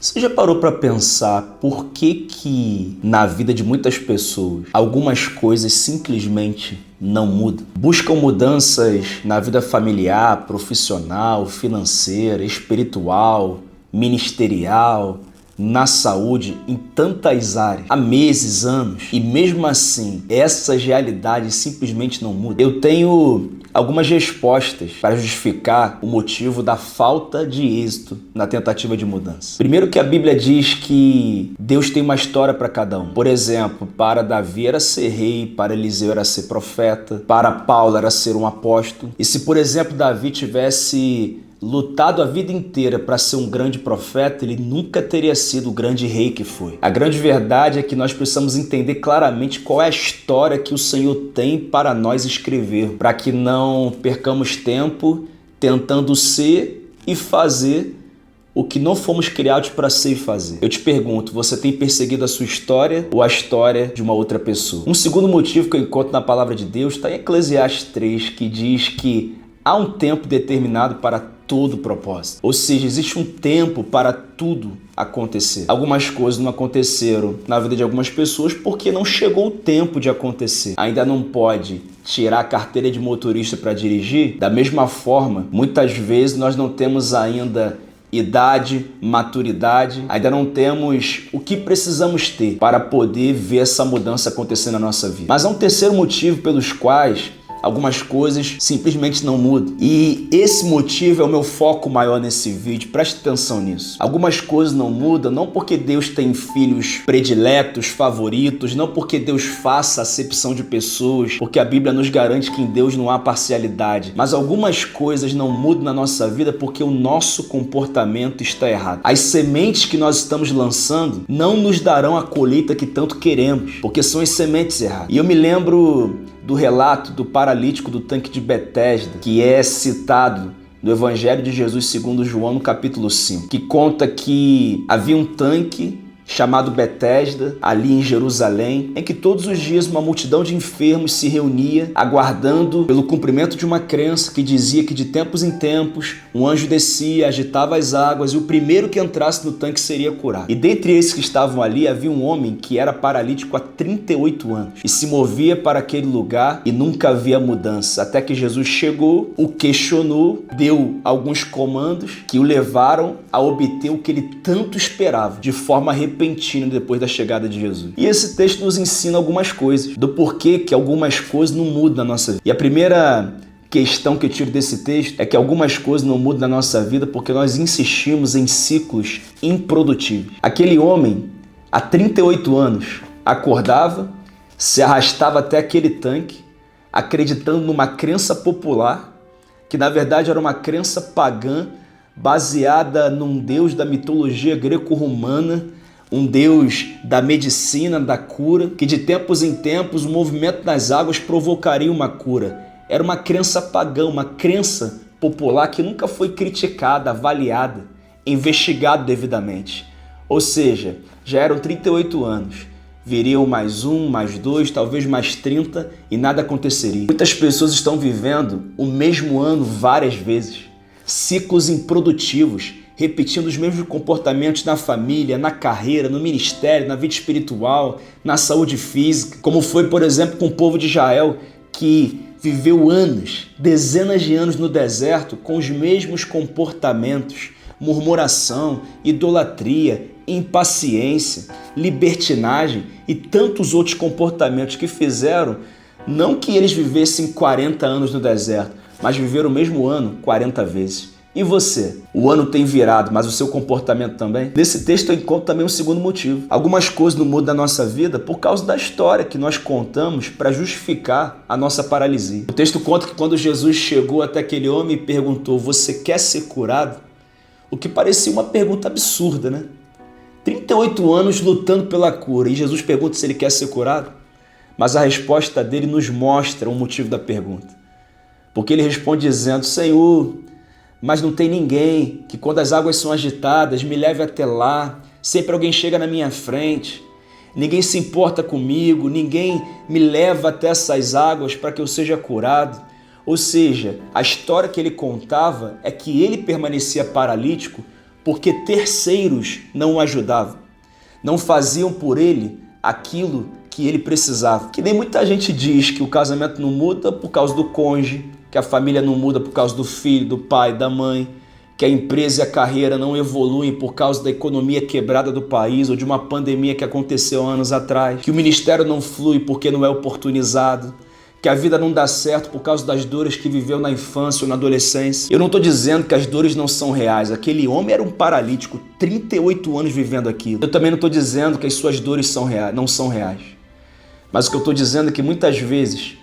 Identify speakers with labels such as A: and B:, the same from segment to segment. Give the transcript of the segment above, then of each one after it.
A: Você já parou para pensar por que na vida de muitas pessoas algumas coisas simplesmente não mudam? Buscam mudanças na vida familiar, profissional, financeira, espiritual, ministerial, na saúde, em tantas áreas, há meses, anos, e mesmo assim essas realidades simplesmente não mudam. Eu tenho algumas respostas para justificar o motivo da falta de êxito na tentativa de mudança. Primeiro, que a Bíblia diz que Deus tem uma história para cada um. Por exemplo, para Davi era ser rei, para Eliseu era ser profeta, para Paulo era ser um apóstolo. E se, por exemplo, Davi tivesse lutado a vida inteira para ser um grande profeta, ele nunca teria sido o grande rei que foi. A grande verdade é que nós precisamos entender claramente qual é a história que o Senhor tem para nós escrever, para que não percamos tempo tentando ser e fazer o que não fomos criados para ser e fazer. Eu te pergunto, você tem perseguido a sua história ou a história de uma outra pessoa? Um segundo motivo que eu encontro na palavra de Deus está em Eclesiastes 3, que diz que há um tempo determinado para todo propósito. Ou seja, existe um tempo para tudo acontecer. Algumas coisas não aconteceram na vida de algumas pessoas porque não chegou o tempo de acontecer. Ainda não pode tirar a carteira de motorista para dirigir. Da mesma forma, muitas vezes nós não temos ainda idade, maturidade, ainda não temos o que precisamos ter para poder ver essa mudança acontecer na nossa vida. Mas há um terceiro motivo pelos quais algumas coisas simplesmente não mudam. E esse motivo é o meu foco maior nesse vídeo. Preste atenção nisso. Algumas coisas não mudam não porque Deus tem filhos prediletos, favoritos, não porque Deus faça acepção de pessoas, porque a Bíblia nos garante que em Deus não há parcialidade. Mas algumas coisas não mudam na nossa vida porque o nosso comportamento está errado. As sementes que nós estamos lançando não nos darão a colheita que tanto queremos, porque são as sementes erradas. E eu me lembro do relato do paralítico do tanque de Betesda, que é citado no Evangelho de Jesus segundo João, no capítulo 5, que conta que havia um tanque chamado Betesda, ali em Jerusalém, em que todos os dias uma multidão de enfermos se reunia, aguardando pelo cumprimento de uma crença que dizia que de tempos em tempos um anjo descia, agitava as águas e o primeiro que entrasse no tanque seria curado. E dentre esses que estavam ali havia um homem que era paralítico há 38 anos e se movia para aquele lugar e nunca havia mudança, até que Jesus chegou, o questionou, deu alguns comandos que o levaram a obter o que ele tanto esperava, de forma repentina depois da chegada de Jesus. E esse texto nos ensina algumas coisas, do porquê que algumas coisas não mudam na nossa vida. E a primeira questão que eu tiro desse texto é que algumas coisas não mudam na nossa vida porque nós insistimos em ciclos improdutivos. Aquele homem, há 38 anos, acordava, se arrastava até aquele tanque, acreditando numa crença popular, que na verdade era uma crença pagã, baseada num deus da mitologia greco-romana, um deus da medicina, da cura, que de tempos em tempos o movimento das águas provocaria uma cura. Era uma crença pagã, uma crença popular que nunca foi criticada, avaliada, investigada devidamente. Ou seja, já eram 38 anos, viriam mais um, mais dois, talvez mais 30 e nada aconteceria. Muitas pessoas estão vivendo o mesmo ano várias vezes, ciclos improdutivos, repetindo os mesmos comportamentos na família, na carreira, no ministério, na vida espiritual, na saúde física, como foi, por exemplo, com o povo de Israel, que viveu anos, dezenas de anos no deserto com os mesmos comportamentos, murmuração, idolatria, impaciência, libertinagem e tantos outros comportamentos que fizeram não que eles vivessem 40 anos no deserto, mas viveram o mesmo ano 40 vezes. E você? O ano tem virado, mas o seu comportamento também? Nesse texto eu encontro também um segundo motivo. Algumas coisas não mudam na nossa vida por causa da história que nós contamos para justificar a nossa paralisia. O texto conta que quando Jesus chegou até aquele homem e perguntou: "Você quer ser curado?", o que parecia uma pergunta absurda, né? 38 anos lutando pela cura e Jesus pergunta se ele quer ser curado? Mas a resposta dele nos mostra o motivo da pergunta. Porque ele responde dizendo: "Senhor, mas não tem ninguém que quando as águas são agitadas me leve até lá, sempre alguém chega na minha frente, ninguém se importa comigo, ninguém me leva até essas águas para que eu seja curado." Ou seja, a história que ele contava é que ele permanecia paralítico porque terceiros não o ajudavam, não faziam por ele aquilo que ele precisava. Que nem muita gente diz que o casamento não muda por causa do cônjuge, que a família não muda por causa do filho, do pai, da mãe, que a empresa e a carreira não evoluem por causa da economia quebrada do país ou de uma pandemia que aconteceu anos atrás, que o ministério não flui porque não é oportunizado, que a vida não dá certo por causa das dores que viveu na infância ou na adolescência. Eu não estou dizendo que as dores não são reais. Aquele homem era um paralítico, 38 anos vivendo aquilo. Eu também não estou dizendo que as suas dores não são reais. Mas o que eu estou dizendo é que muitas vezes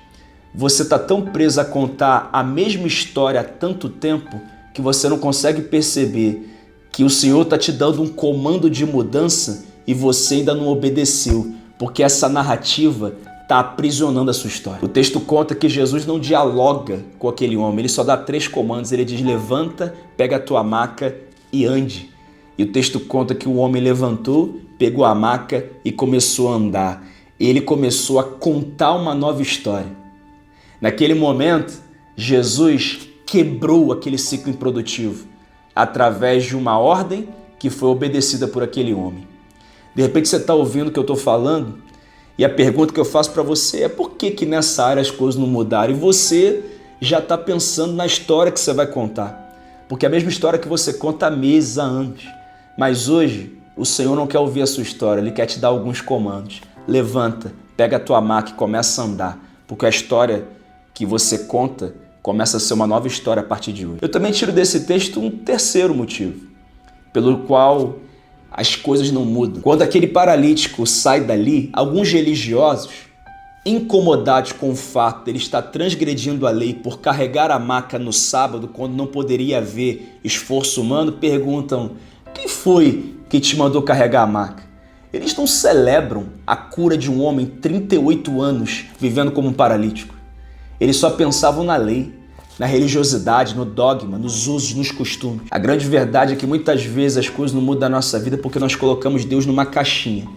A: você está tão preso a contar a mesma história há tanto tempo que você não consegue perceber que o Senhor está te dando um comando de mudança e você ainda não obedeceu, porque essa narrativa está aprisionando a sua história. O texto conta que Jesus não dialoga com aquele homem, ele só dá 3 comandos. Ele diz: levanta, pega a tua maca e ande. E o texto conta que o homem levantou, pegou a maca e começou a andar. Ele começou a contar uma nova história. Naquele momento, Jesus quebrou aquele ciclo improdutivo através de uma ordem que foi obedecida por aquele homem. De repente você está ouvindo o que eu estou falando e a pergunta que eu faço para você é: por que nessa área as coisas não mudaram? E você já está pensando na história que você vai contar. Porque é a mesma história que você conta há meses, há anos. Mas hoje o Senhor não quer ouvir a sua história, Ele quer te dar alguns comandos. Levanta, pega a tua maca e começa a andar. Porque a história que você conta começa a ser uma nova história a partir de hoje. Eu também tiro desse texto um terceiro motivo, pelo qual as coisas não mudam. Quando aquele paralítico sai dali, alguns religiosos, incomodados com o fato de ele estar transgredindo a lei por carregar a maca no sábado, quando não poderia haver esforço humano, perguntam: quem foi que te mandou carregar a maca? Eles não celebram a cura de um homem 38 anos vivendo como um paralítico. Eles só pensavam na lei, na religiosidade, no dogma, nos usos, nos costumes. A grande verdade é que muitas vezes as coisas não mudam na nossa vida porque nós colocamos Deus numa caixinha,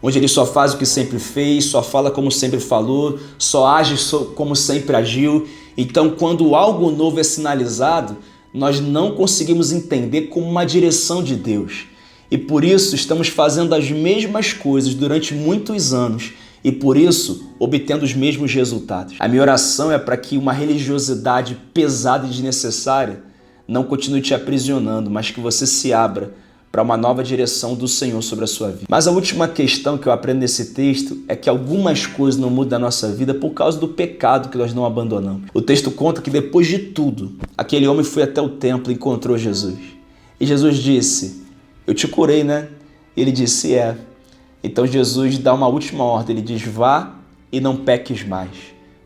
A: onde Ele só faz o que sempre fez, só fala como sempre falou, só age como sempre agiu. Então, quando algo novo é sinalizado, nós não conseguimos entender como uma direção de Deus. E por isso estamos fazendo as mesmas coisas durante muitos anos e por isso obtendo os mesmos resultados. A minha oração é para que uma religiosidade pesada e desnecessária não continue te aprisionando, mas que você se abra para uma nova direção do Senhor sobre a sua vida. Mas a última questão que eu aprendo nesse texto é que algumas coisas não mudam na nossa vida por causa do pecado que nós não abandonamos. O texto conta que depois de tudo, aquele homem foi até o templo e encontrou Jesus. E Jesus disse: eu te curei, né? Ele disse: é. Então Jesus dá uma última ordem, ele diz: vá e não peques mais,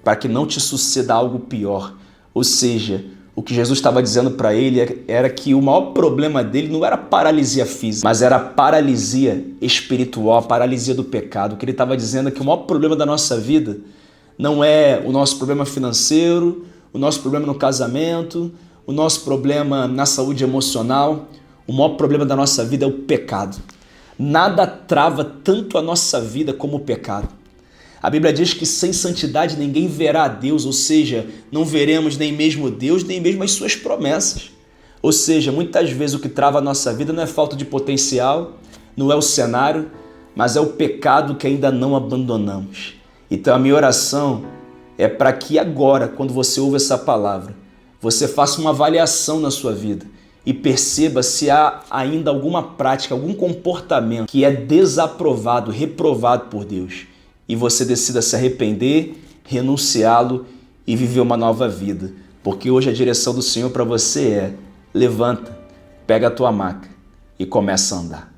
A: para que não te suceda algo pior. Ou seja, o que Jesus estava dizendo para ele era que o maior problema dele não era a paralisia física, mas era a paralisia espiritual, a paralisia do pecado. O que ele estava dizendo é que o maior problema da nossa vida não é o nosso problema financeiro, o nosso problema no casamento, o nosso problema na saúde emocional. O maior problema da nossa vida é o pecado. Nada trava tanto a nossa vida como o pecado. A Bíblia diz que sem santidade ninguém verá a Deus, ou seja, não veremos nem mesmo Deus, nem mesmo as suas promessas. Ou seja, muitas vezes o que trava a nossa vida não é falta de potencial, não é o cenário, mas é o pecado que ainda não abandonamos. Então a minha oração é para que agora, quando você ouve essa palavra, você faça uma avaliação na sua vida e perceba se há ainda alguma prática, algum comportamento que é desaprovado, reprovado por Deus. E você decida se arrepender, renunciá-lo e viver uma nova vida. Porque hoje a direção do Senhor para você é: levanta, pega a tua maca e começa a andar.